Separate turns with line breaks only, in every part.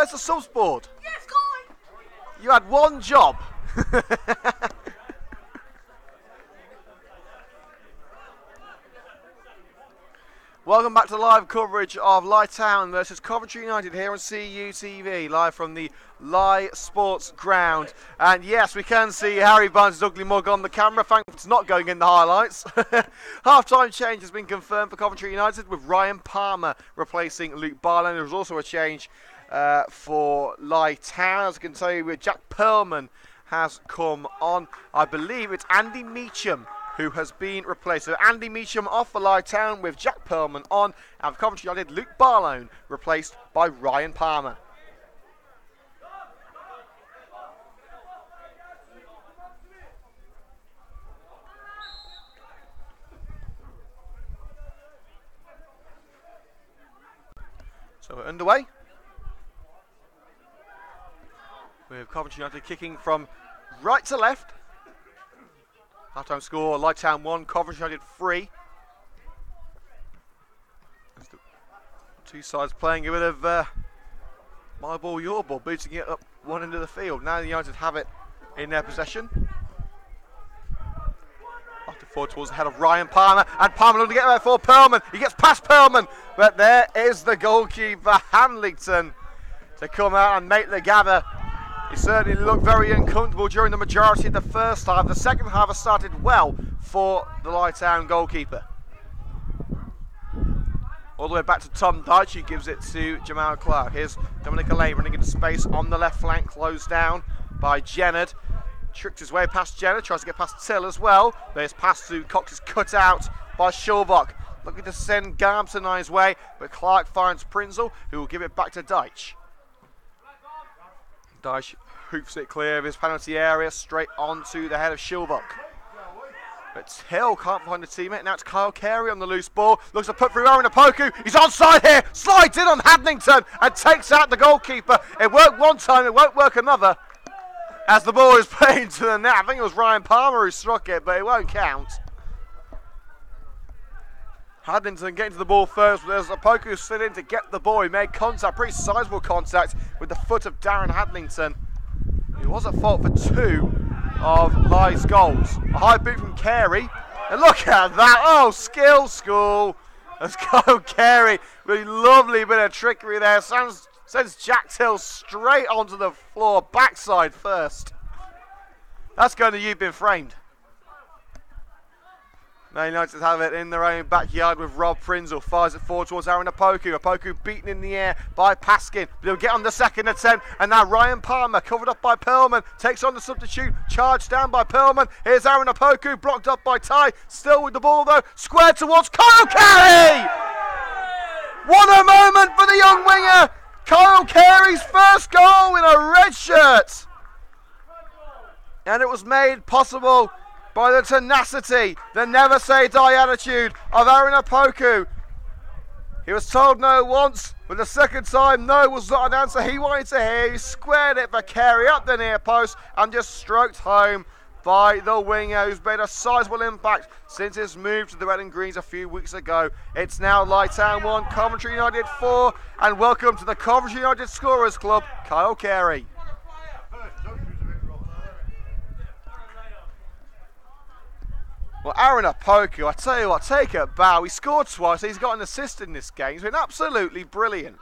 Where's the subs board? Yes, Colin. You had one job. Welcome back to live coverage of Town versus Coventry United here on CUTV, live from the Sports Ground. And yes, we can see Harry Barnes' ugly mug on the camera. Thankfully, it's not going in the highlights. Half-time change has been confirmed for Coventry United with Ryan Palmer replacing Luke Barlow. There was also a change for Town. As I can tell you, Jack Perlman has come on. I believe it's Andy Meacham who has been replaced. So Andy Meacham off for Town with Jack Perlman on, and for Coventry United, Luke Barlow replaced by Ryan Palmer. So we're underway with Coventry United kicking from right to left. Half-time score, Town 1, Coventry United 3. Two sides playing a bit of my ball, your ball, booting it up one end of the field. Now the United have it in their possession. After forward towards the head of Ryan Palmer, and Palmer looking to get there for Perlman. He gets past Perlman, but there is the goalkeeper, Hamlington, to come out and make the gather. He certainly looked very uncomfortable during the majority of the first half. The second half has started well for the Town goalkeeper. All the way back to Tom Dyche, who gives it to Jamal Clark. Here's Dominic Elaine running into space on the left flank, closed down by Jennard. Tricked his way past Jennard, tries to get past Till as well. There's pass to Cox, is cut out by Schulbach. Looking to send Garbson on his way, but Clark finds Prinzel, who will give it back to Dyche. Dyche hoops it clear of his penalty area, straight onto the head of Schulbach. But Till can't find a teammate. Now it's Kyle Carey on the loose ball. Looks to put through Aaron Opoku. He's onside here. Slides in on Hadlington and takes out the goalkeeper. It worked one time, it won't work another. As the ball is playing to the net. I think it was Ryan Palmer who struck it, but it won't count. Hadlington getting to the ball first. There's Opoku slid in to get the ball. He made contact, pretty sizable contact with the foot of Darren Hadlington. He was at fault for two of Ly's goals. A high boot from Carey. And look at that. Oh, skill school. Let's go, Carey. Really lovely bit of trickery there. Sends Jack Till straight onto the floor. Backside first. That's going to You've Been Framed. Man United have it in their own backyard with Rob Prinzel. Fires it forward towards Aaron Opoku. Opoku beaten in the air by Paskin. They'll get on the second attempt. And now Ryan Palmer, covered up by Perlman, takes on the substitute. Charged down by Perlman. Here's Aaron Opoku, blocked up by Ty. Still with the ball though. Squared towards Kyle Carey! What a moment for the young winger! Kyle Carey's first goal in a red shirt. And it was made possible by the tenacity, the never say die attitude of Aaron Opoku. He was told no once, but the second time no was not an answer he wanted to hear. He squared it for Carey up the near post and just stroked home by the winger, who's made a sizable impact since his move to the Red and Greens a few weeks ago. It's now Town 1, Coventry United 4, and welcome to the Coventry United Scorers Club, Kyle Carey. Well, Aaron Opoku, I tell you what, take a bow. He scored twice. He's got an assist in this game. He's been absolutely brilliant.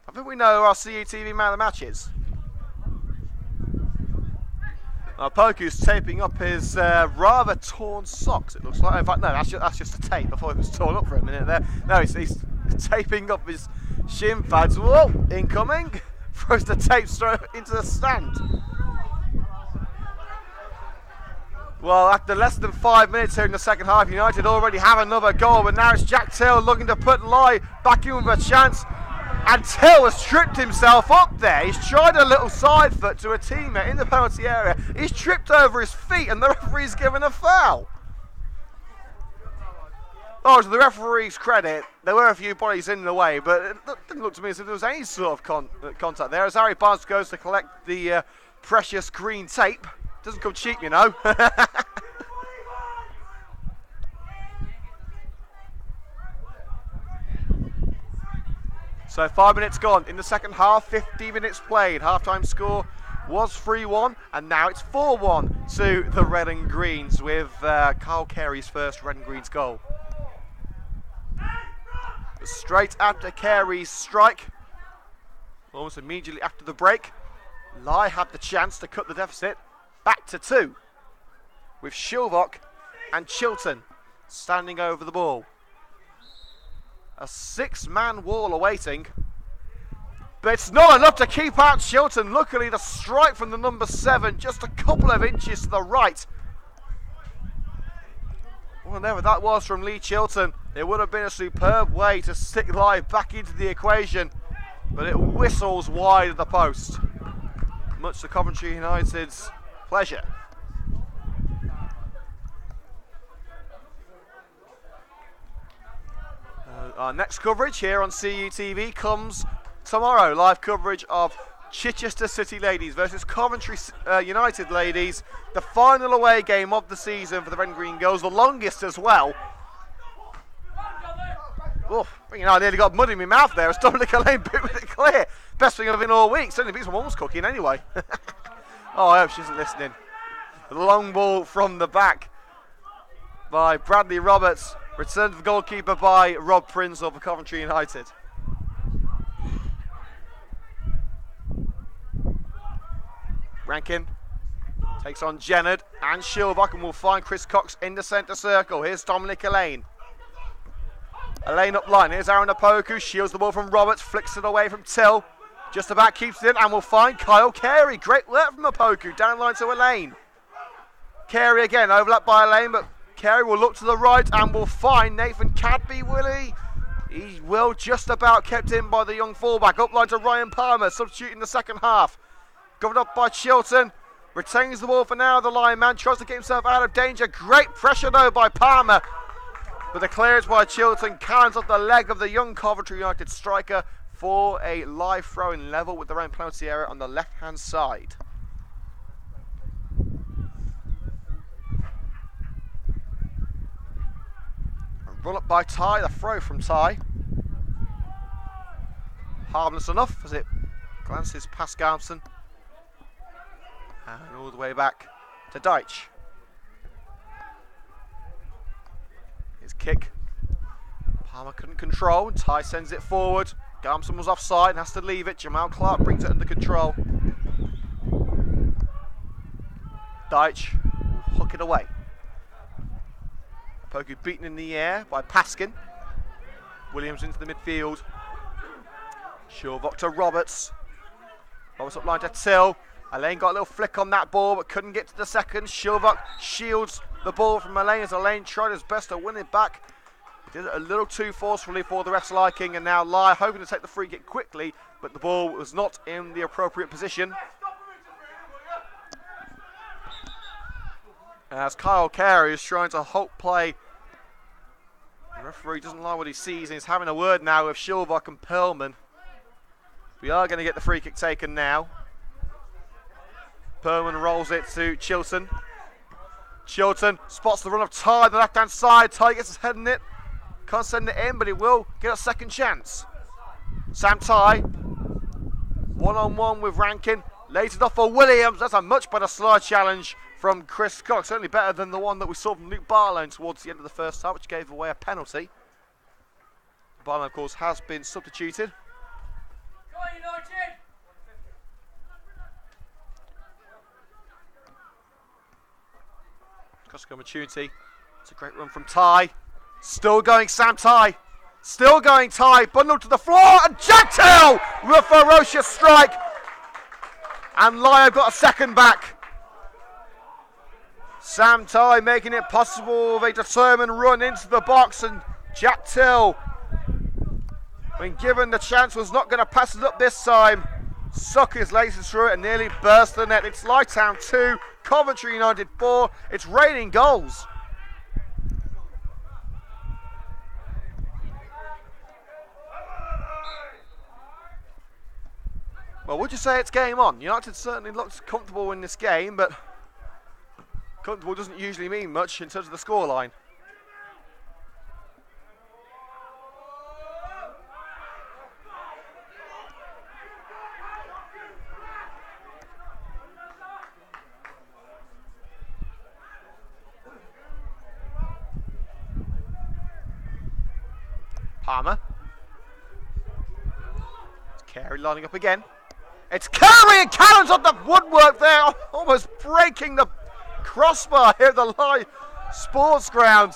I think we know who our CUTV man of the match is. Opoku's taping up his rather torn socks, it looks like. In fact, no, that's just the tape. I thought it was torn up for a minute there. No, he's taping up his shin pads. Whoa, incoming. Throws the tape straight into the stand. Well, after less than 5 minutes here in the second half, United already have another goal, but now it's Jack Till looking to put Ly back in with a chance. And Till has tripped himself up there. He's tried a little side foot to a teammate in the penalty area. He's tripped over his feet and the referee's given a foul. Oh, to the referee's credit, there were a few bodies in the way, but it didn't look to me as if there was any sort of contact there. As Harry Barnes goes to collect the precious green tape. Doesn't come cheap, you know. So 5 minutes gone in the second half, 50 minutes played. Half-time score was 3-1, and now it's 4-1 to the Red and Greens with Kyle Carey's first Red and Greens goal. Straight after Carey's strike, almost immediately after the break, Lai had the chance to cut the deficit back to 2, with Shilvok and Chilton standing over the ball. A 6-man wall awaiting, but it's not enough to keep out Chilton. Luckily, the strike from the number 7, just a couple of inches to the right. Whatever that was from Lee Chilton, it would have been a superb way to stick Lai back into the equation, but it whistles wide of the post, much to Coventry United's pleasure. Our next coverage here on CUTV comes tomorrow. Live coverage of Chichester City Ladies versus Coventry United Ladies. The final away game of the season for the Red and Green Girls. The longest as well. Oh, I nearly got mud in my mouth there as Dominic Lane booted it clear. Best thing I've been all week. Certainly beats my mum's cooking anyway. Oh, I hope she isn't listening. The long ball from the back by Bradley Roberts. Returned to the goalkeeper by Rob Prinzel for Coventry United. Rankin takes on Jennard and Shilvok, and will find Chris Cox in the centre circle. Here's Dominic Elaine. Elaine up line. Here's Aaron Opoku. Shields the ball from Roberts. Flicks it away from Till. Just about keeps it in, and will find Kyle Carey. Great work from Opoku. Down line to Elaine. Carey again. Overlapped by Elaine, but Carey will look to the right and will find Nathan Cadby, will he? He will, just about kept in by the young fullback. Up line to Ryan Palmer, substituting the second half. Governed up by Chilton. Retains the ball for now. The Lion man tries to get himself out of danger. Great pressure though by Palmer. But the clearance by Chilton counts off the leg of the young Coventry United striker for a live throw in level with their own penalty area on the left-hand side. Run up by Ty, the throw from Ty. Harmless enough as it glances past Garmson. And all the way back to Deitch. His kick. Palmer couldn't control, and Ty sends it forward. Garmson was offside and has to leave it. Jamal Clark brings it under control. Deitch will hook it away. Poku beaten in the air by Paskin. Williams into the midfield. Shilvok to Roberts. Roberts up line to Till. Elaine got a little flick on that ball but couldn't get to the second. Shilvok shields the ball from Elaine as Elaine tried his best to win it back. He did it a little too forcefully for the ref's liking, and now Lai hoping to take the free kick quickly, but the ball was not in the appropriate position. As Kyle Carey is trying to halt play. The referee doesn't like what he sees and he's having a word now with Shilvok and Perlman. We are going to get the free kick taken now. Perlman rolls it to Chilton. Chilton spots the run of Ty on the left hand side. Ty gets his head in it. Can't send it in, but he will get a second chance. Sam Ty, one-on-one with Rankin. Lays it off for Williams. That's a much better slide challenge from Chris Cox. Certainly better than the one that we saw from Luke Barlow towards the end of the first half, which gave away a penalty. Barlow, of course, has been substituted.
Go on, United!
Costco opportunity. It's a great run from Ty. Still going Sam Ty. Still going Ty. Bundled to the floor. And Jack Till with a ferocious strike. And Lyon got a second back. Sam Ty making it possible with a determined run into the box. And Jack Till, when given the chance, was not going to pass it up this time. Suck his laces through it and nearly burst the net. It's Lighttown 2, Coventry United 4. It's raining goals. Well, would you say it's game on? United certainly looked comfortable in this game, but comfortable doesn't usually mean much in terms of the scoreline. Palmer. It's Carey lining up again. It's Carey, and Callum's on the woodwork there, almost breaking the crossbar here at the live sports ground.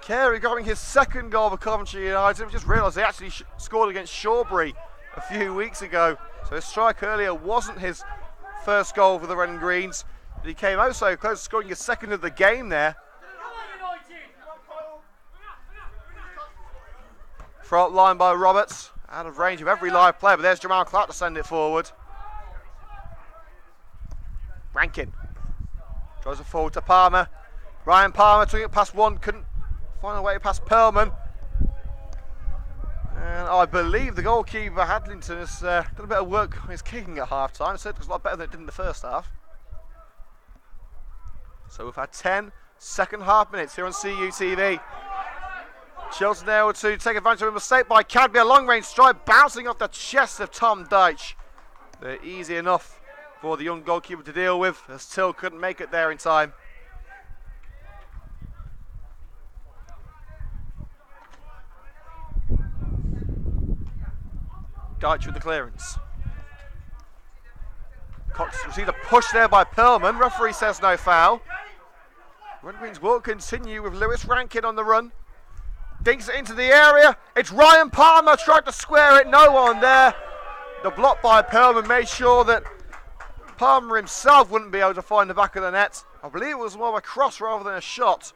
Carey getting his second goal for Coventry United. We just realised they actually scored against Shawbury a few weeks ago. So his strike earlier wasn't his first goal for the Red and Greens. But he came out so close to scoring his second of the game there. Front line by Roberts. Out of range of every live player, but there's Jamal Clark to send it forward. Rankin draws it forward to Palmer. Ryan Palmer took it past one, couldn't find a way past Perlman. And I believe the goalkeeper, Hadlington, has done a bit of work on his kicking at half time. So it was a lot better than it did in the first half. So we've had 10 second half minutes here on CUTV. Chilton able to take advantage of a mistake by Cadby. A long range strike bouncing off the chest of Tom Deitch. They're easy enough for the young goalkeeper to deal with, as Till couldn't make it there in time. Deitch with the clearance. Cox received a push there by Perlman. Referee says no foul. Red Greens will continue with Lewis Rankin on the run. Dinks it into the area. It's Ryan Palmer tried to square it. No one there. The block by Perlman made sure that Palmer himself wouldn't be able to find the back of the net. I believe it was more of a cross rather than a shot.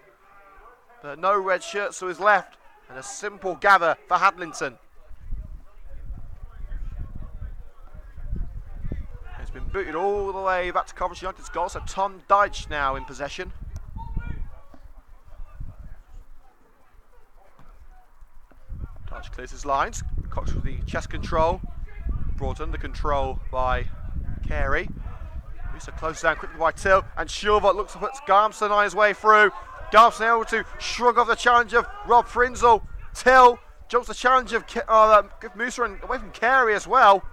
But no red shirts to his left. And a simple gather for Hadlington. It's been booted all the way back to Coventry United's goal. So Tom Deitch now in possession. Deitch clears his lines. Cox with the chest control. Brought under control by Carey. Used to close down quickly by Till. And Shilvot looks to put Garmson on his way through. Garmson able to shrug off the challenge of Rob Prinzel. Till jumps the challenge of Musa and away from Carey as well.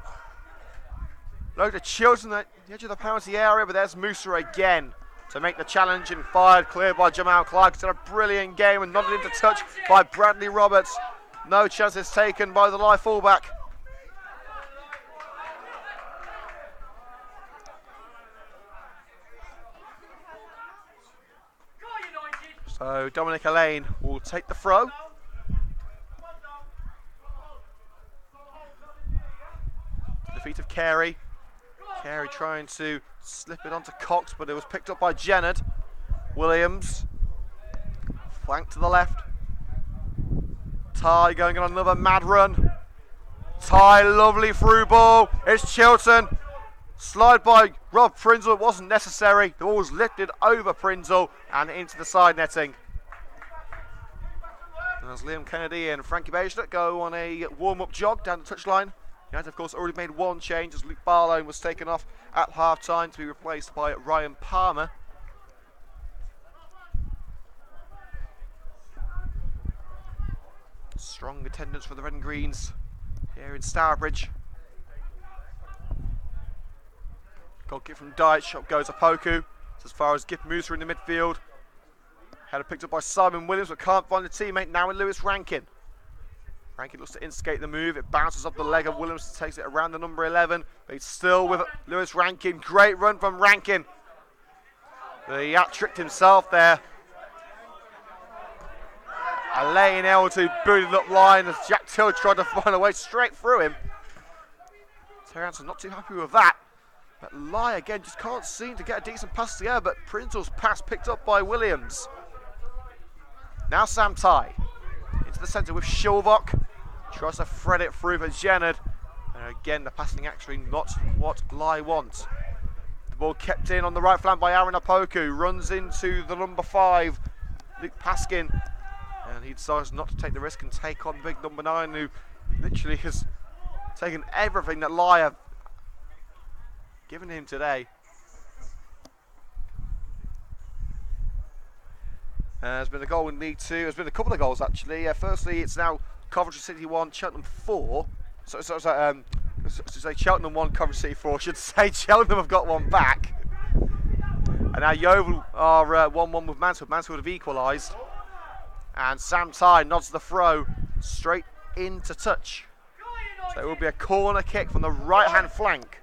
Low to Chilton at the edge of the penalty area, but there's Musa again to make the challenge and fired clear by Jamal Clark. It's done a brilliant game and nodded into touch by Bradley Roberts. No chances taken by the live fullback. So Dominic Allain will take the throw. To the feet of Carey. Carey trying to slip it onto Cox, but it was picked up by Jennard. Williams. Flank to the left. Ty going on another mad run. Ty, lovely through ball. It's Chilton. Slide by Rob Prinzel. It wasn't necessary. The ball was lifted over Prinzel and into the side netting. And as Liam Kennedy and Frankie Baishlet go on a warm-up jog down the touchline. United, of course, already made one change as Luke Barlow was taken off at half-time to be replaced by Ryan Palmer. Strong attendance for the Red and Greens here in Stourbridge. Goal kick from Deitch, up goes Apoku. It's as far as Gift Musa in the midfield. Header picked up by Simon Williams, but can't find a teammate now with Lewis Rankin. Rankin looks to instigate the move. It bounces up the leg of Williams, takes it around the number 11. But he's still with Lewis Rankin. Great run from Rankin. But he out-tricked himself there. Allain able to boot it up line as Jack Till tried to find a way straight through him. Terry Hansen not too happy with that. But Lai again just can't seem to get a decent pass together, but Prinzel's pass picked up by Williams. Now Sam Ty into the centre with Shilvok. Tries to thread it through for Jennard. And again, the passing actually not what Lai wants. The ball kept in on the right flank by Aaron Apoku. Runs into the number 5, Luke Paskin. And he decides not to take the risk and take on big number 9, who literally has taken everything that Lai have given him today. There's been a goal in League 2. There's been a couple of goals actually. Firstly, it's now Coventry City 1, Cheltenham 4. Cheltenham 1, Coventry City 4. I should say Cheltenham have got one back. And now Yeovil are 1-1 with Mansfield. Mansfield have equalised. And Sam Ty nods the throw straight into touch. So it will be a corner kick from the right-hand flank.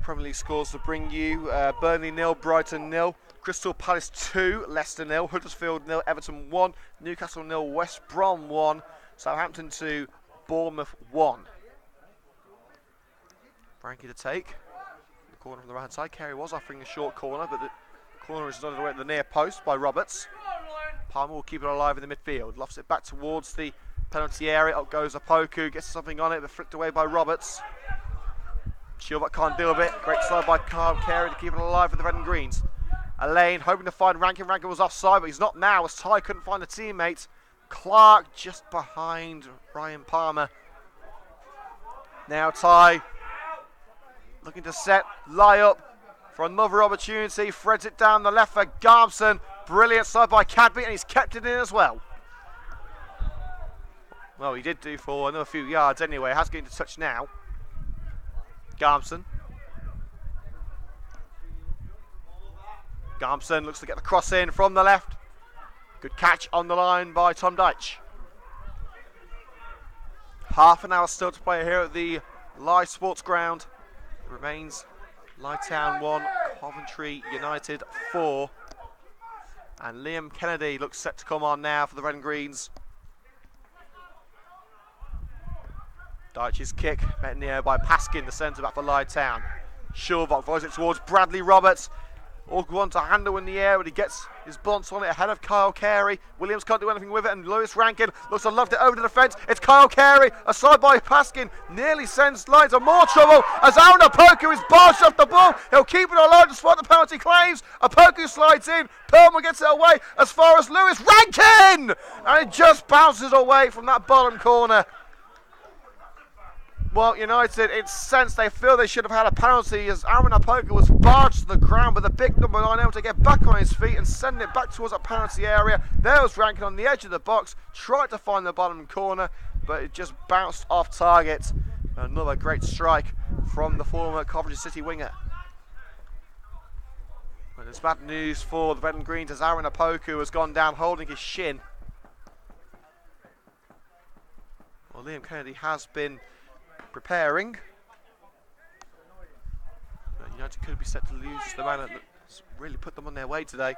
Premier League scores to bring you Burnley 0, Brighton 0, Crystal Palace 2, Leicester 0, Huddersfield 0, Everton 1, Newcastle 0, West Brom 1, Southampton 2, Bournemouth 1. Frankie to take the corner from the right hand side. Carey was offering a short corner, but the corner is nodded away at the near post by Roberts. Palmer will keep it alive in the midfield, lofts it back towards the penalty area. Up goes Opoku, gets something on it, but flicked away by Roberts. Shilbert can't deal with it. Great slide by Carl Carey to keep it alive for the red and greens. Elaine hoping to find Rankin. Rankin was offside, but he's not now as Ty couldn't find a teammate. Clark just behind Ryan Palmer. Now Ty looking to set, lie up for another opportunity. Threads it down the left for Garbson. Brilliant slide by Cadby, and he's kept it in as well. Well, he did do for another few yards anyway. Has getting to touch now. Garbson looks to get the cross in from the left. Good catch on the line by Tom Deitch. Half an hour still to play here at the Live Sports Ground. It remains Lytown 1, Coventry United 4. And Liam Kennedy looks set to come on now for the Red and Greens. Deitch's kick met in the air by Paskin, the centre back for Lytown. Shilbach volleys it towards Bradley Roberts. All one to handle in the air, but he gets his bounce on it ahead of Kyle Carey. Williams can't do anything with it, and Lewis Rankin looks to loft it over to the fence. It's Kyle Carey, a side by Paskin, nearly sends Lions into more trouble as Aaron Opoku is barged off the ball. He'll keep it alive despite the penalty claims. Opoku slides in, Perlman gets it away as far as Lewis Rankin, and it just bounces away from that bottom corner. Well, United, it's sense they feel they should have had a penalty as Aaron Opoku was barged to the ground, but the big number 9 able to get back on his feet and send it back towards that penalty area. There was Rankin on the edge of the box, tried to find the bottom corner, but it just bounced off target. Another great strike from the former Coventry City winger. But it's bad news for the Red and Greens as Aaron Opoku has gone down holding his shin. Well, Liam Kennedy has been preparing. But United could be set to lose the man that's really put them on their way today.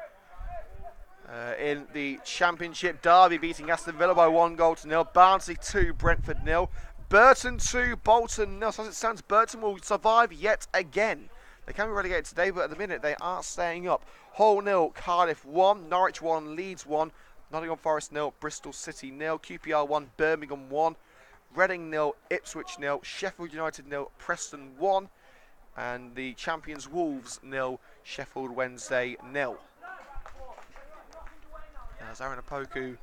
In the Championship, Derby beating Aston Villa by 1-0. Barnsley 2, Brentford 0. Burton 2, Bolton 0. So as it stands, Burton will survive yet again. They can be relegated today, but at the minute they are staying up. Hull 0, Cardiff 1, Norwich 1, Leeds 1, Nottingham Forest 0, Bristol City 0, QPR 1, Birmingham 1. Reading 0, Ipswich 0, Sheffield United 0, Preston 1, and the champions Wolves 0, Sheffield Wednesday 0. As Aaron Opoku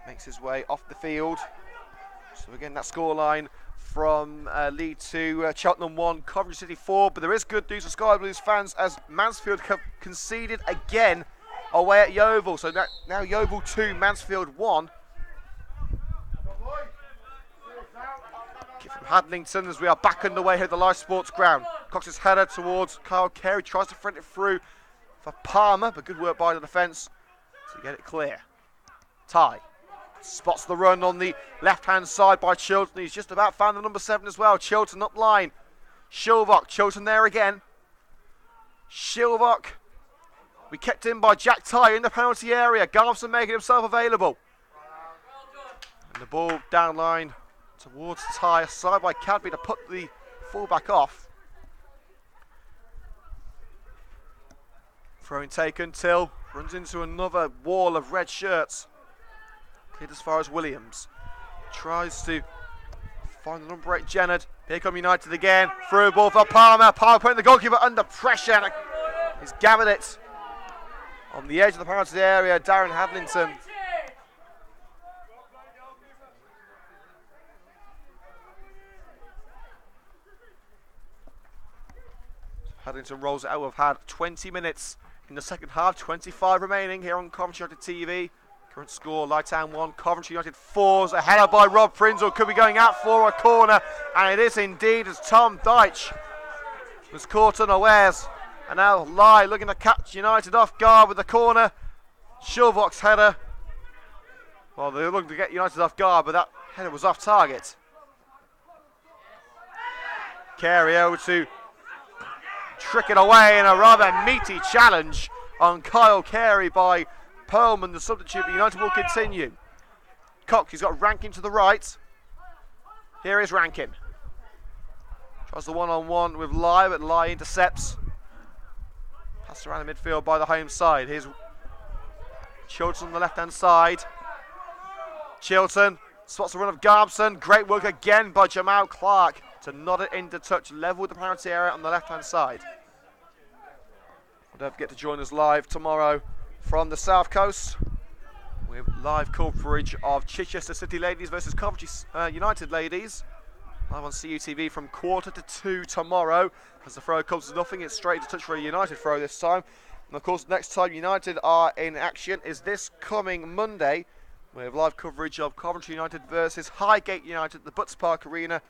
makes his way off the field. So again, that scoreline from League 2, Cheltenham 1, Coventry City 4. But there is good news for Sky Blues fans as Mansfield have conceded again away at Yeovil. So now Yeovil 2, Mansfield 1. From Hadlington as we are back underway here at the Live Sports Ground. Cox's header towards Kyle Carey, tries to front it through for Palmer, but good work by the defence to get it clear. Ty spots the run on the left-hand side by Chilton. He's just about found the number 7 as well. Chilton up line. Shilbach, Chilton there again. Shilbach, we kept in by Jack Ty in the penalty area. Garbson making himself available. And the ball down line towards Ty, side by Cadby to put the fullback off. Throwing taken, Till runs into another wall of red shirts. Cleared as far as Williams. Tries to find the number 8, Jennard. Here come United again. Through ball for Palmer. Palmer putting the goalkeeper under pressure. And he's gathered it on the edge of the penalty area. Darren Hadlington. Hadlington rolls it out. We've had 20 minutes in the second half, 25 remaining here on Coventry United TV. Current score, Lytown 1, Coventry United 4. A header by Rob Prinzel, could be going out for a corner, and it is indeed as Tom Deitch was caught unawares. And now Lai looking to catch United off guard with the corner. Shilvox header. Well, they were looking to get United off guard, but that header was off target. Carey able to trick it away in a rather meaty challenge on Kyle Carey by Perlman, the substitute, but United will continue. Cox, he's got Rankin to the right. Here is Rankin. Tries the one-on-one with Lai, but Lai intercepts. Passed around the midfield by the home side. Here's Chilton on the left-hand side. Chilton spots the run of Garbson. Great work again by Jamal Clark to nod it into touch, level with the penalty area on the left-hand side. Don't forget to join us live tomorrow from the South Coast with live coverage of Chichester City Ladies versus Coventry United Ladies. Live on CUTV from 1:45 tomorrow. As the throw comes to nothing, it's straight to touch for a United throw this time. And of course, next time United are in action is this coming Monday. We have live coverage of Coventry United versus Highgate United at the Butts Park Arena.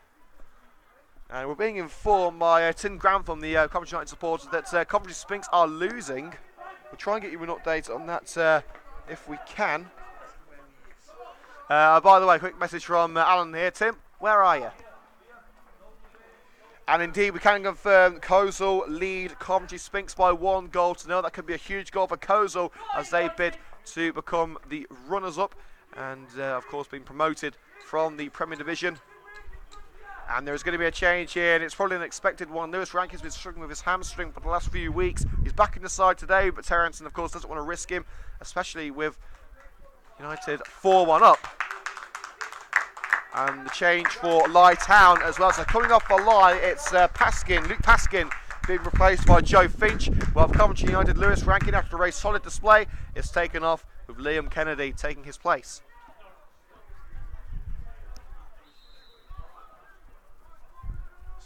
And we're being informed by Tim Grantham, the Coventry United supporters, that Coventry Spinks are losing. We'll try and get you an update on that if we can. By the way, quick message from Alan here. Tim, where are you? And indeed, we can confirm Kozel lead Coventry Spinks by 1-0. That could be a huge goal for Kozel as they bid to become the runners-up and, of course, being promoted from the Premier Division. And there's going to be a change here, and it's probably an expected one. Lewis Rankin's been struggling with his hamstring for the last few weeks. He's back in the side today, but Terrenson, of course, doesn't want to risk him, especially with United 4-1 up. And the change for Lai Town as well. So coming off for Lai, it's Luke Paskin, being replaced by Joe Finch. While Coventry United, Lewis Rankin, after a solid display, is taken off with Liam Kennedy taking his place.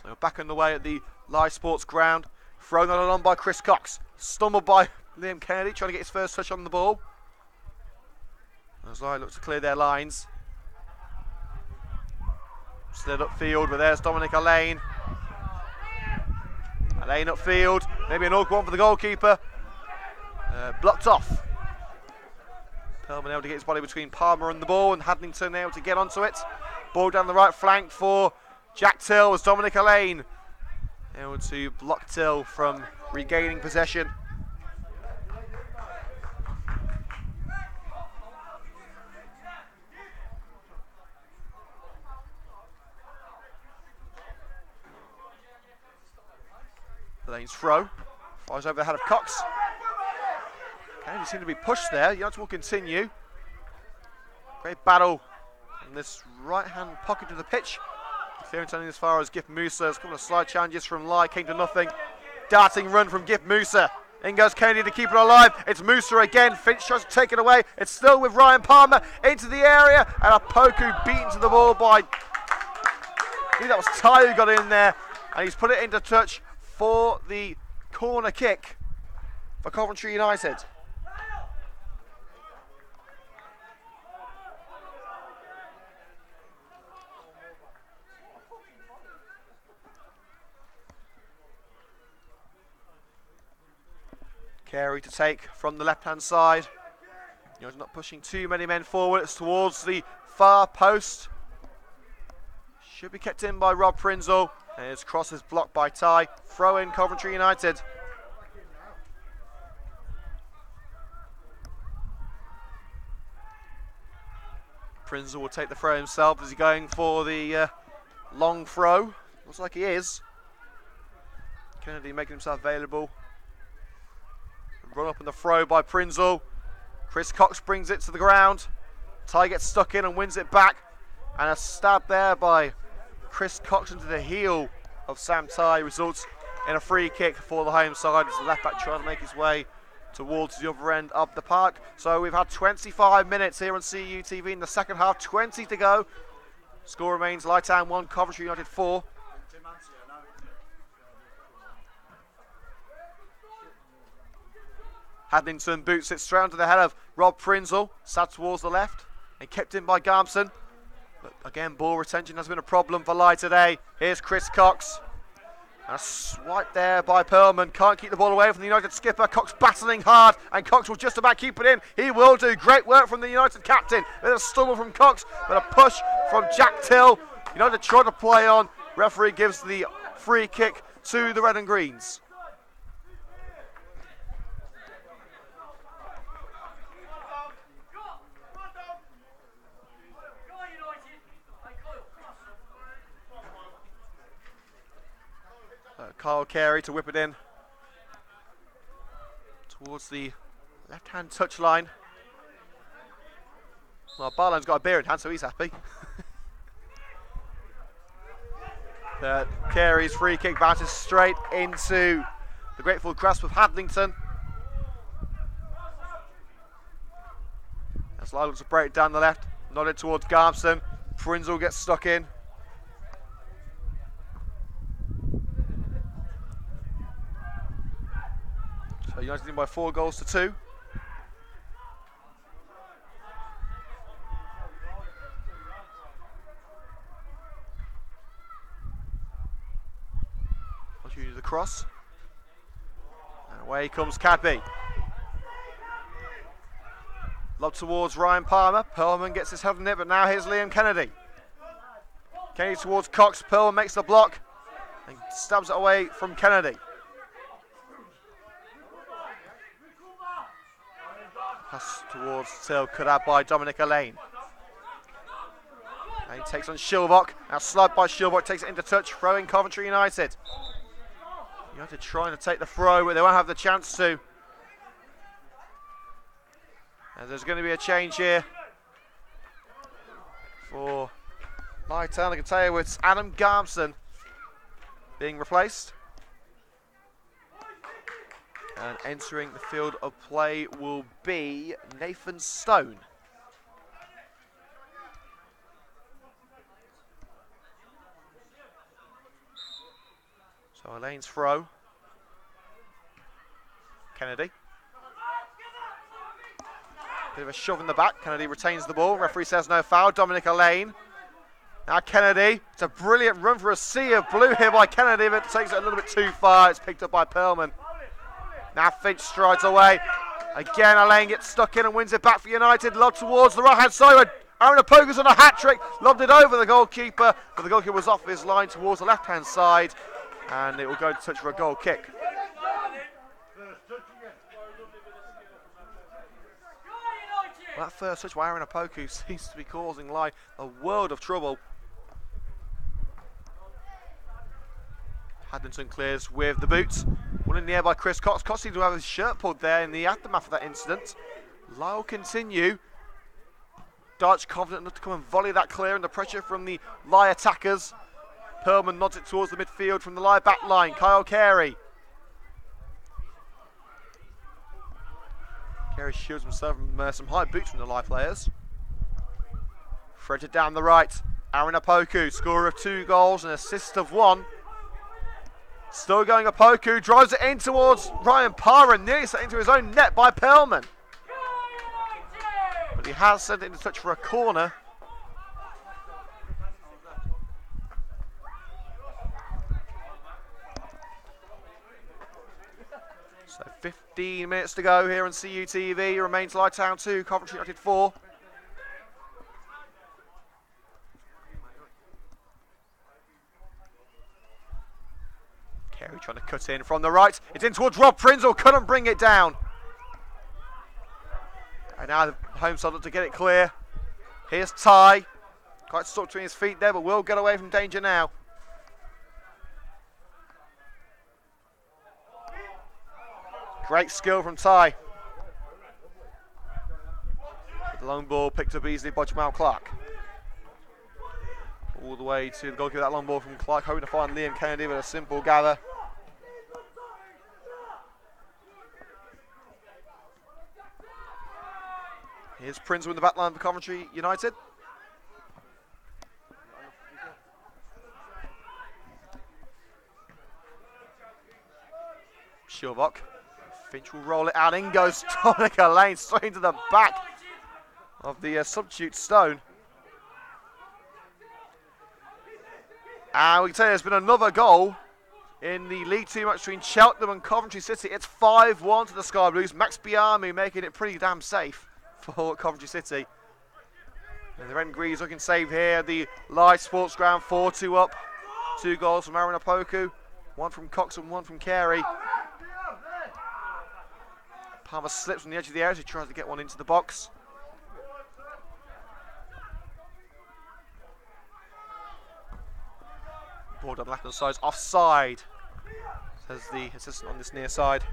So back on the way at the Lai Sports ground. Thrown on by Chris Cox. Stumbled by Liam Kennedy, trying to get his first touch on the ball. As Lai looks to clear their lines. Slid upfield, but there's Dominic Allain. Allain upfield. Maybe an awkward one for the goalkeeper. Blocked off. Perlman able to get his body between Palmer and the ball, and Hadlington able to get onto it. Ball down the right flank for Jack Till as Dominic Allain able to block Till from regaining possession. Allain's throw flies over the head of Cox. Kennedy seemed to be pushed there. United will continue. Great battle in this right-hand pocket of the pitch. Clearance only as far as Gif Musa. There's a couple of slight challenges from Lai, came to nothing. Darting run from Gif Musa. In goes Kennedy to keep it alive. It's Musa again. Finch tries to take it away. It's still with Ryan Palmer into the area. And a Poku beaten to the ball by, I think that was Ty who got in there. And he's put it into touch for the corner kick for Coventry United. Carey to take from the left-hand side. He's not pushing too many men forward. It's towards the far post. Should be kept in by Rob Prinzel. And his cross is blocked by Ty. Throw in Coventry United. Prinzel will take the throw himself. Is he going for the long throw? Looks like he is. Kennedy making himself available. Run up on the throw by Prinzel. Chris Cox brings it to the ground. Ty gets stuck in and wins it back. And a stab there by Chris Cox into the heel of Sam Ty results in a free kick for the home side as the left back trying to make his way towards the other end of the park. So we've had 25 minutes here on CUTV in the second half, 20 to go. Score remains Lai Town 1, Coventry United 4. Hadlington boots it straight onto the head of Rob Prinzel, sat towards the left and kept in by Garbson. But again, ball retention has been a problem for Lai today. Here's Chris Cox. A swipe there by Perlman. Can't keep the ball away from the United skipper. Cox battling hard, and Cox will just about keep it in. He will do. Great work from the United captain. There's a stumble from Cox, but a push from Jack Till. United try to play on. Referee gives the free kick to the Red and Greens. Kyle Carey to whip it in towards the left-hand touch line. Well, Barlone's got a beer in hand, so he's happy. Carey's free kick bounces straight into the grateful grasp of Hadlington. As Lyle looks to break down the left, nodded towards Garmson. Prinzel gets stuck in. So United in by 4-2. Continue the cross. And away comes Cadby. Lob towards Ryan Palmer. Perlman gets his head in it, but now here's Liam Kennedy. Kennedy towards Cox. Perlman makes the block and stabs it away from Kennedy. Pass towards Till, cut out by Dominic Allain. And he takes on Shilbach. Now slugged by Shilbach, takes it into touch, throwing Coventry United. United trying to take the throw, but they won't have the chance to. And there's going to be a change here for my town. I can tell you it's Adam Garmson being replaced. And entering the field of play will be Nathan Stone. So Elaine's throw. Kennedy. Bit of a shove in the back. Kennedy retains the ball. Referee says no foul. Dominic Allain. Now Kennedy. It's a brilliant run for a sea of blue here by Kennedy, but takes it a little bit too far. It's picked up by Perlman. Now Finch strides away. Again, Allain gets stuck in and wins it back for United. Lob towards the right-hand side where Aaron Opoku's on a hat-trick. Lobbed it over the goalkeeper, but the goalkeeper was off his line towards the left-hand side. And it will go to touch for a goal kick. Well, that first touch by Aaron Opoku seems to be causing Lai a world of trouble. Haddington clears with the boot. One in the air by Chris Cox. Cox seems to have his shirt pulled there in the aftermath of that incident. Lyle continue. Darch confident enough to come and volley that clear under pressure from the Lai attackers. Perlman nods it towards the midfield from the Lai back line. Kyle Carey. Carey shields himself from some high boots from the Lai players. Threaded down the right. Aaron Opoku, scorer of 2 goals and assist of 1. Still going Opoku, drives it in towards Ryan Palmer and nearly set into his own net by Perlman. But he has sent it into touch for a corner. So 15 minutes to go here on CUTV. Remains Lai Town 2, Coventry United 4. Carey trying to cut in from the right. It's in towards Rob Prinzel, couldn't bring it down. And now the home side look to get it clear. Here's Ty. Quite stuck between his feet there, but will get away from danger now. Great skill from Ty. The long ball picked up easily by Jamal Clark. All the way to the goalkeeper, that long ball from Clark, hoping to find Liam Kennedy with a simple gather. Here's Prinzel in the back line for Coventry United. Shilbach. Finch will roll it out. In goes Dominic Allain straight into the back of the substitute Stone. And we can tell you there's been another goal in the League 2 match between Cheltenham and Coventry City. It's 5-1 to the Sky Blues. Max Biamu making it pretty damn safe for Coventry City. And the Red and Greens looking safe here. The Live Sports Ground 4-2 up. 2 goals from Aaron Opoku, 1 from Cox and 1 from Carey. Palmer slips on the edge of the area as he tries to get one into the box. Board on the left hand side, offside, says the assistant on this near side.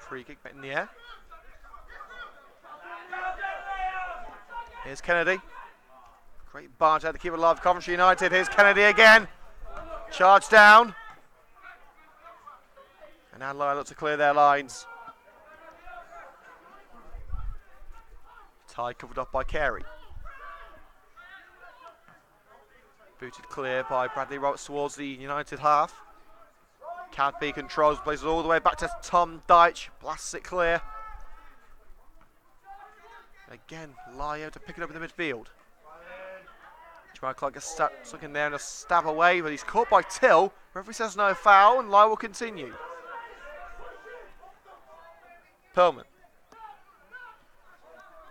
Free kick back in the air. Here's Kennedy. Great barge out to keep it alive. Coventry United. Here's Kennedy again. Charge down. And now Lyle look to clear their lines. Tie covered up by Carey. Booted clear by Bradley Roberts towards the United half. Cadby controls, plays it all the way back to Tom Deitch, blasts it clear. Again, Lyo to pick it up in the midfield. Jamal Clark gets stuck in there and a stab away, but he's caught by Till. Referee says no foul, and Lyo will continue. Perlman.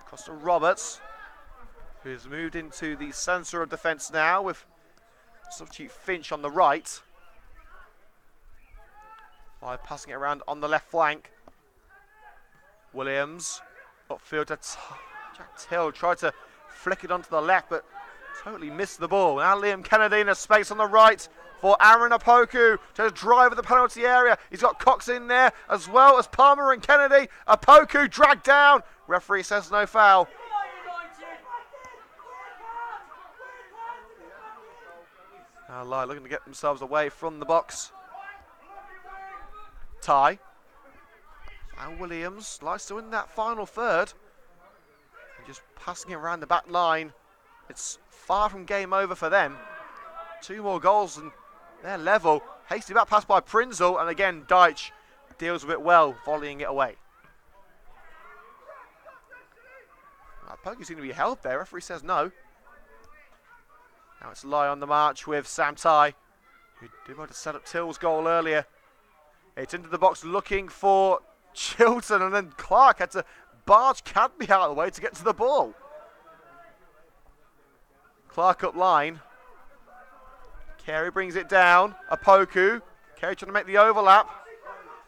Across to Roberts, who has moved into the centre of defence now with substitute Finch on the right. By passing it around on the left flank. Williams upfield to Jack Till, tried to flick it onto the left but totally missed the ball. Now Liam Kennedy in a space on the right for Aaron Opoku to drive at the penalty area. He's got Cox in there as well as Palmer and Kennedy. Opoku dragged down. Referee says no foul. Now Lyle looking to get themselves away from the box. Tie. And Williams likes to win that final third. And just passing it around the back line. It's far from game over for them. 2 more goals and they're level. Hasty back pass by Prinzel, and again Deitch deals with it well, volleying it away. Poku seemed to be held there. Referee says no. Now it's Lye on the march with Sam Tighe, who did want to set up Till's goal earlier. It's into the box looking for Chilton, and then Clark had to barge Cadby out of the way to get to the ball. Clark up line. Carey brings it down. Opoku. Carey trying to make the overlap.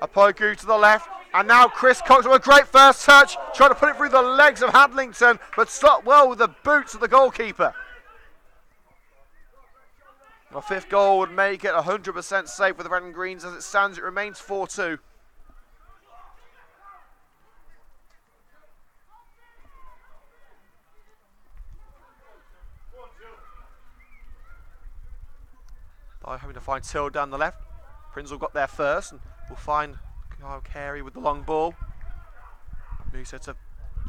Opoku to the left. And now Chris Cox with a great first touch. Trying to put it through the legs of Hadlington, but stopped well with the boots of the goalkeeper. A 5th goal would make it 100% safe for the Red and Greens. As it stands, it remains 4-2. By having to find Till down the left. Prinzel got there first, and we'll find Kyle Carey with the long ball. Musa to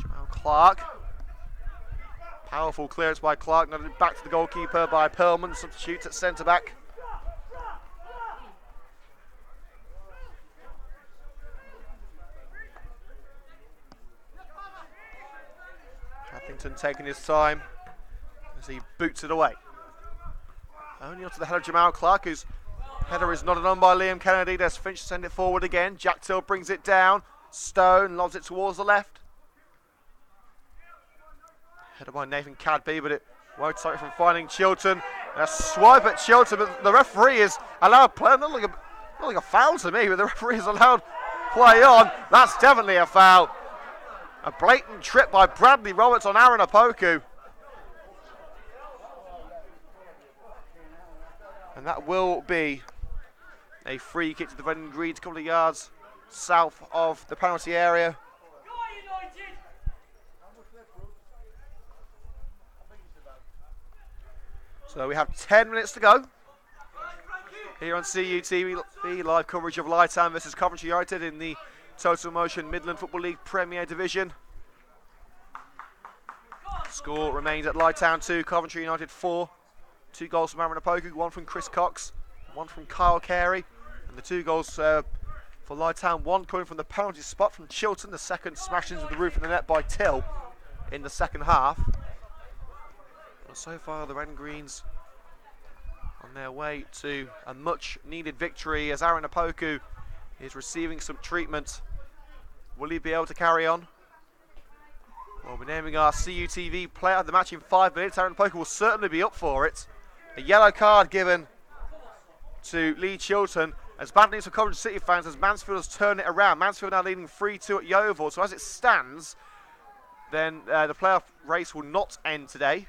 Jamal Clark. Powerful clearance by Clark, nodded back to the goalkeeper by Perlman, substitutes at centre back. Hathington taking his time as he boots it away. Only onto the head of Jamal Clark, whose header is nodded on by Liam Kennedy. There's Finch to send it forward again. Jack Till brings it down. Stone lobs it towards the left. Headed by Nathan Cadby, but it won't stop it from finding Chilton. And a swipe at Chilton, but the referee is allowed play. Not like a foul to me, but the referee is allowed play on. That's definitely a foul. A blatant trip by Bradley Roberts on Aaron Opoku. And that will be a free kick to the Red and Greens, a couple of yards south of the penalty area. So we have 10 minutes to go Here on CUTV, live coverage of Lytown versus Coventry United in the Total Motion Midland Football League Premier Division. Score remains at Lytown 2, Coventry United 4. 2 goals from Aaron Opoku, 1 from Chris Cox, 1 from Kyle Carey. And the 2 goals for Lytown, 1 coming from the penalty spot from Chilton, the second smashed into the roof of the net by Till in the second half. But so far the Red and Greens on their way to a much needed victory as Aaron Opoku is receiving some treatment. Will he be able to carry on? Well, we're naming our CUTV player of the match in 5 minutes. Aaron Opoku will certainly be up for it. A yellow card given to Lee Chilton. As bad news for Coventry City fans as Mansfield has turned it around. Mansfield now leading 3-2 at Yeovil. So as it stands, then the playoff race will not end today.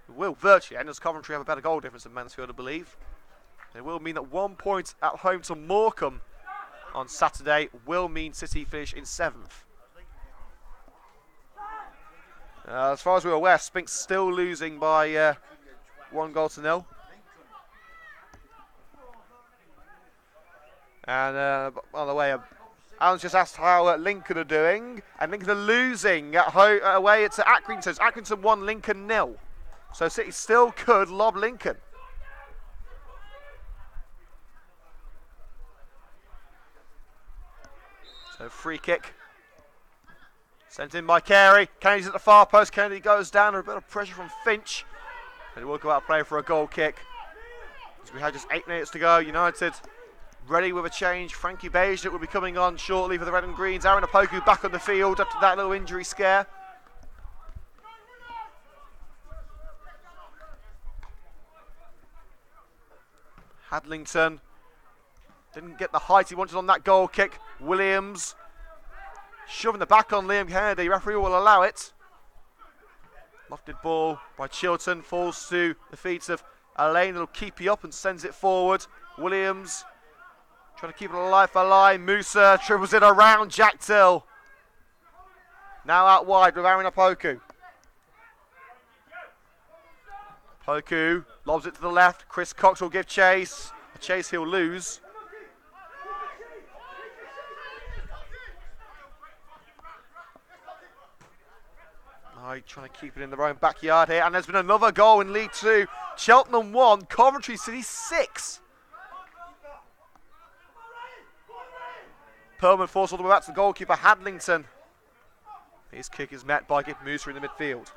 It will virtually end as Coventry have a better goal difference than Mansfield, I believe. It will mean that 1 point at home to Morecambe on Saturday will mean City finish in 7th. As far as we're aware, Spink's still losing by 1-0. And by the way, Alan's just asked how Lincoln are doing, and Lincoln are losing at home away at Accrington. So Accrington 1, Lincoln 0. So City still could lob Lincoln. So free kick. Sent in by Carey. Kennedy's at the far post. Kennedy goes down under a bit of pressure from Finch. And he will go out playing for a goal kick. As we had just 8 minutes to go, United ready with a change. Frankie Beige will be coming on shortly for the Red and Greens. Aaron Opoku back on the field after that little injury scare. Hadlington didn't get the height he wanted on that goal kick. Williams shoving the back on Liam Kennedy. Referee will allow it. Lofted ball by Chilton falls to the feet of Elaine. It'll keep you up and sends it forward. Williams trying to keep it alive for line. Musa dribbles it around Jack Till. Now out wide with Aaron Opoku. Opoku lobs it to the left. Chris Cox will give chase. A chase he'll lose. Trying to keep it in their own backyard here. And there's been another goal in League 2. Cheltenham 1, Coventry City 6. Perlman forced all the way back to the goalkeeper, Hadlington. His kick is met by Gip Musa in the midfield.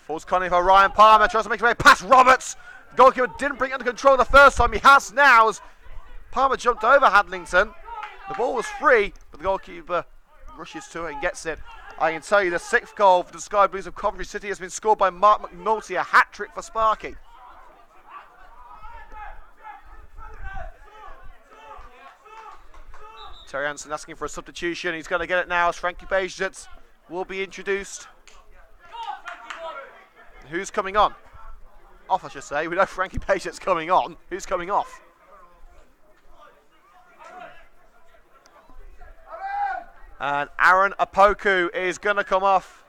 Falls Connie for Ryan Palmer, tries to make his way past Roberts. The goalkeeper didn't bring it under control the first time. He has now as Palmer jumped over Hadlington. The ball was free, but the goalkeeper rushes to it and gets it. I can tell you the 6th goal for the Sky Blues of Coventry City has been scored by Mark McNulty, a hat-trick for Sparky. Terry Hansen asking for a substitution. He's going to get it now as Frankie Bejit will be introduced. Who's coming on? Off, I should say. We know Frankie Bejit's coming on. Who's coming off? And Aaron Opoku is going to come off.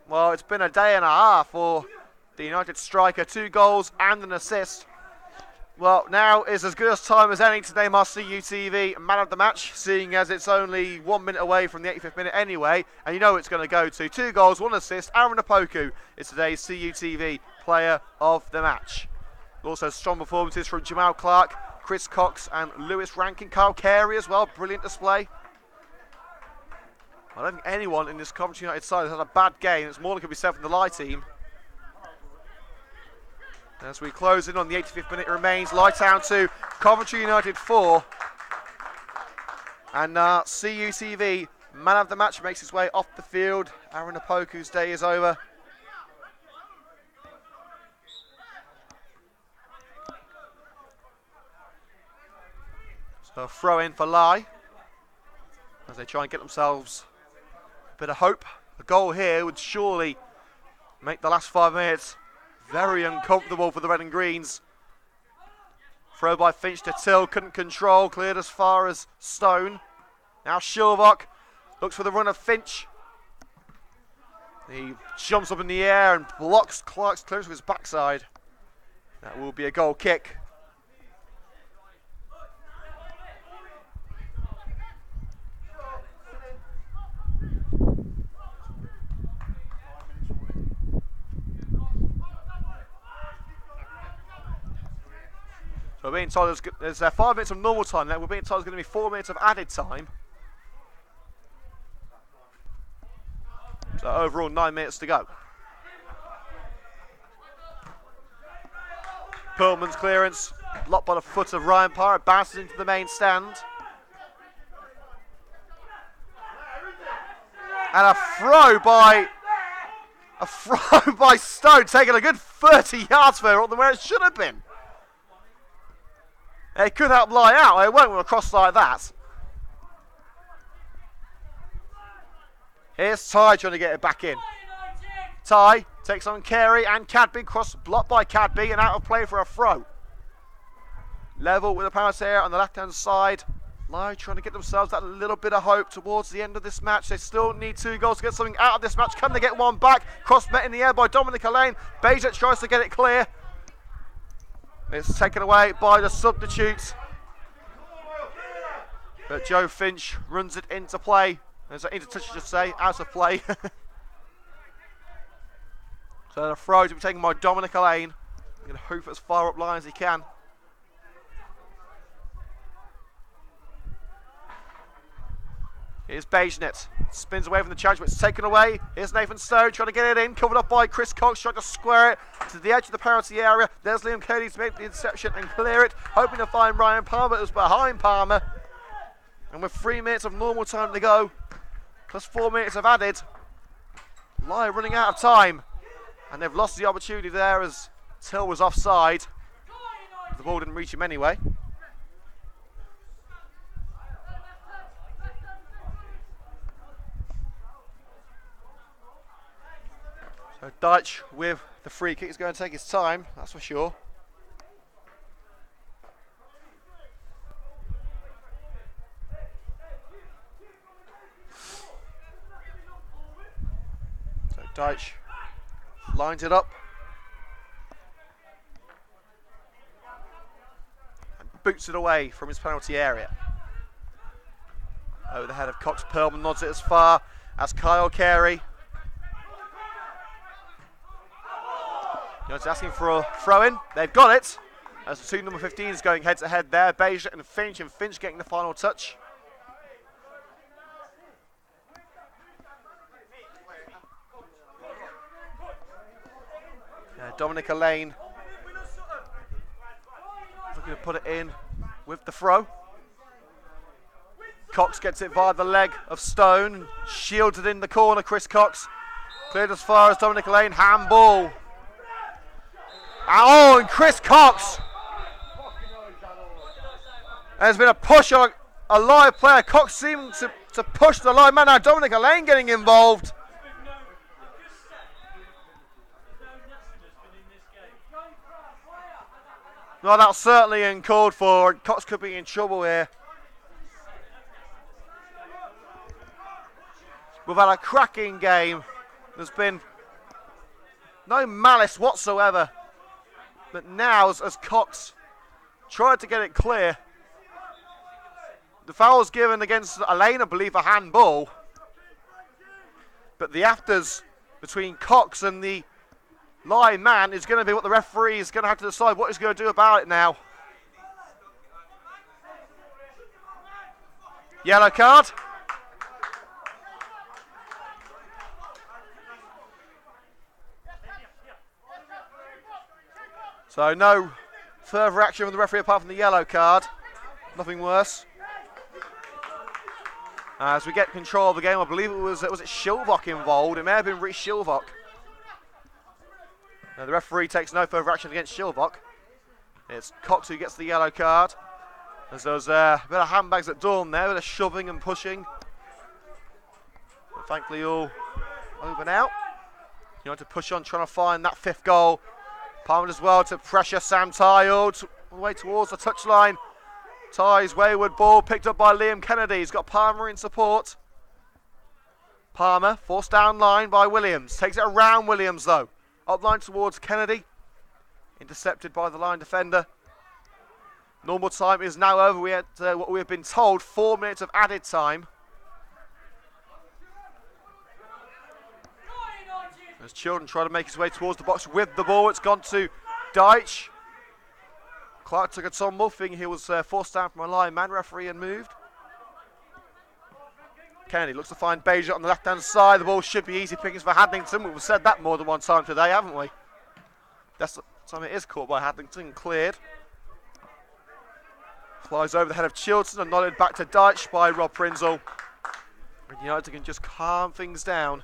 Well, it's been a day and a half for the United striker. 2 goals and an assist. Well, now is as good a time as any to name our CUTV man of the match, seeing as it's only 1 minute away from the 85th minute anyway. And you know it's going to go to 2 goals, 1 assist. Aaron Opoku is today's CUTV player of the match. Also strong performances from Jamal Clark, Chris Cox and Lewis Rankin. Kyle Carey as well, brilliant display. I don't think anyone in this Coventry United side has had a bad game. It's more than could be said from the Lie team. As we close in on the 85th minute, it remains Lytown 2, Coventry United 4. And CUTV, man of the match, makes his way off the field. Aaron Opoku's day is over. So a throw in for Lie as they try and get themselves a bit of hope. A goal here would surely make the last 5 minutes very uncomfortable for the Red and Greens. Throw by Finch to Till, couldn't control, cleared as far as Stone. Now Shilvok looks for the run of Finch. He jumps up in the air and blocks Clark's clearance with his backside. That will be a goal kick. So we're being told there's 5 minutes of normal time left. We're being told there's going to be 4 minutes of added time. So overall 9 minutes to go. Perlman's clearance, blocked by the foot of Ryan Parr, bounces into the main stand. And a throw by Stone, taking a good 30 yards further up than where it should have been. It could help lie out. It won't with a cross like that. Here's Ty trying to get it back in. Ty takes on Carey and Cadby. Cross blocked by Cadby and out of play for a throw. Level with the penalty area on the left-hand side. Lyre trying to get themselves that little bit of hope towards the end of this match. They still need 2 goals to get something out of this match. Can they get one back? Cross met in the air by Dominic Allain. Beja tries to get it clear. It's taken away by the substitutes. But Joe Finch runs it into play. Into touch, I should say, out of play. So the throw to be taken by Dominic Allain. He's going to hoop as far up line as he can. Here's Bejnet. Spins away from the challenge, but it's taken away. Here's Nathan Stone trying to get it in. Covered up by Chris Cox, trying to square it to the edge of the penalty area. There's Liam Cody to make the interception and clear it. Hoping to find Ryan Palmer, but it was behind Palmer. And with 3 minutes of normal time to go, plus 4 minutes of added, Lyre running out of time. And they've lost the opportunity there as Till was offside. The ball didn't reach him anyway. So Deitch with the free kick is going to take his time, that's for sure. So Deitch lines it up and boots it away from his penalty area. Over the head of Cox. Perlman nods it as far as Kyle Carey. It's asking for a throw-in. They've got it. As the 2 number 15s going head-to-head there. Beja and Finch getting the final touch. Dominic Allain looking to put it in with the throw. Cox gets it via the leg of Stone. Shielded in the corner, Chris Cox. Cleared as far as Dominic Allain. Handball. Oh, and Chris Cox. There's been a push on a live player. Cox seeming to push the live man. Now Dominic Allain getting involved. Well, that's certainly uncalled for. Cox could be in trouble here. We've had a cracking game. There's been no malice whatsoever. But now, as Cox tried to get it clear, the foul's given against Allain, I believe, a handball. But the afters between Cox and the live man is going to be what the referee is going to have to decide what he's going to do about it now. Yellow card. So no further action from the referee apart from the yellow card. Nothing worse. As we get control of the game, I believe it was it Shilvok involved? It may have been Rhys Shilvok. The referee takes no further action against Shilvok. It's Cox who gets the yellow card. As there's a bit of handbags at dawn there, a bit of shoving and pushing. But thankfully all over now. You know, to push on, trying to find that 5th goal. Palmer as well to pressure Sam Ty all the way towards the touchline. Ty's wayward ball picked up by Liam Kennedy. He's got Palmer in support. Palmer, forced down line by Williams. Takes it around Williams though. Up line towards Kennedy. Intercepted by the line defender. Normal time is now over. We had what we have been told, 4 minutes of added time. As Children try to make his way towards the box with the ball, it's gone to Deitch. Clark took a tumble, thinking he was forced down from a line man, referee, and moved. Kennedy looks to find Beja on the left-hand side. The ball should be easy pickings for Haddington. We've said that more than one time today, haven't we? That's the time it is caught by Haddington, cleared. Flies over the head of Chilton and nodded back to Deitch by Rob Prinzel. And United can just calm things down.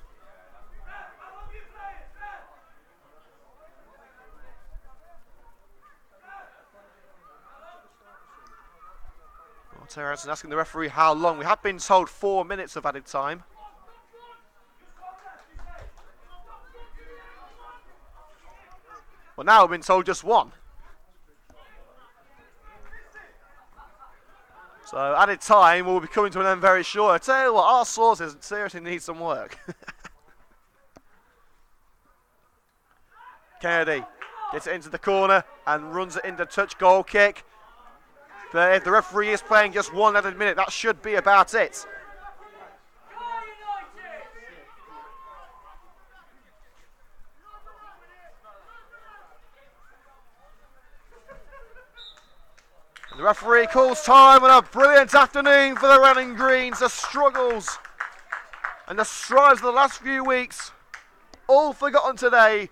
Terry Hansen asking the referee how long. We have been told 4 minutes of added time. Well, now we've been told just 1. So added time will be coming to an end very short. I tell you what, our sources seriously need some work. Kennedy gets it into the corner and runs it into touch, goal kick. But if the referee is playing just 1 added minute, that should be about it. And the referee calls time on a brilliant afternoon for the Reading Greens. The struggles and the strives of the last few weeks, all forgotten today,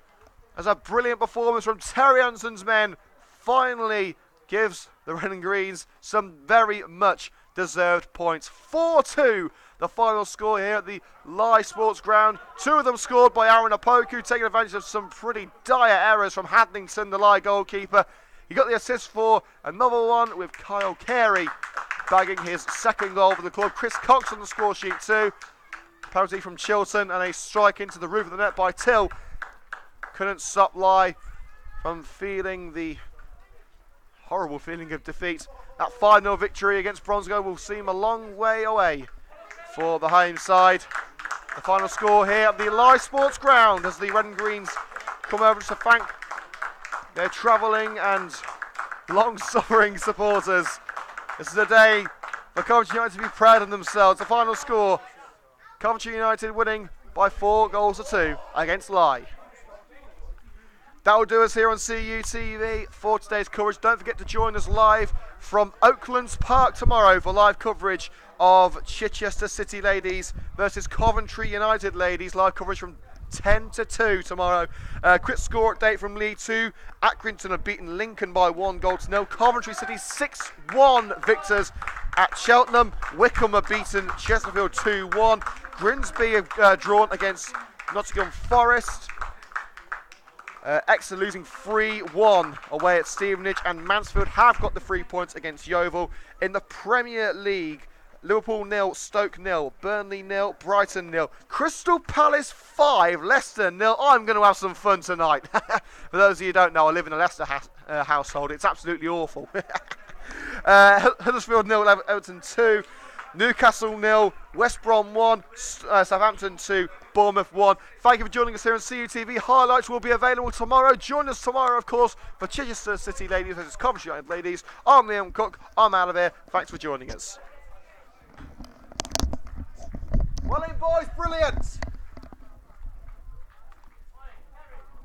as a brilliant performance from Terry Hansen's men finally gives the Reading Greens some very much deserved points. 4-2 the final score here at the Lye Sports Ground. 2 of them scored by Aaron Opoku, taking advantage of some pretty dire errors from Haddington, the Lye goalkeeper. He got the assist for another one with Kyle Carey bagging his second goal for the club. Chris Cox on the score sheet too. Penalty from Chilton and a strike into the roof of the net by Till. Couldn't stop Lye from feeling the horrible feeling of defeat. That 5-0 victory against Bronsgo will seem a long way away for the home side. The final score here at the Lye Sports Ground as the Reading Greens come over to thank their travelling and long-suffering supporters. This is a day for Coventry United to be proud of themselves. The final score, Coventry United winning by 4-2 against Lye. That will do us here on CUTV for today's coverage. Don't forget to join us live from Oaklands Park tomorrow for live coverage of Chichester City Ladies versus Coventry United Ladies. Live coverage from 10 to 2 tomorrow. Quick score update from League 2. Accrington have beaten Lincoln by 1-0. Coventry City 6-1 victors at Cheltenham. Wickham have beaten Chesterfield 2-1. Grimsby have drawn against Nottingham Forest. Exeter losing 3-1 away at Stevenage, and Mansfield have got the 3 points against Yeovil. In the Premier League, Liverpool 0, Stoke 0, Burnley 0, Brighton 0, Crystal Palace 5, Leicester 0. I'm going to have some fun tonight. For those of you who don't know, I live in a Leicester household. It's absolutely awful. Huddersfield 0, Everton 2. Newcastle 0, West Brom 1, Southampton 2, Bournemouth 1. Thank you for joining us here on CUTV. Highlights will be available tomorrow. Join us tomorrow, of course, for Chichester City Ladies versus Coventry United Ladies. I'm Liam Cook. I'm out of here. Thanks for joining us. Well in, boys, brilliant.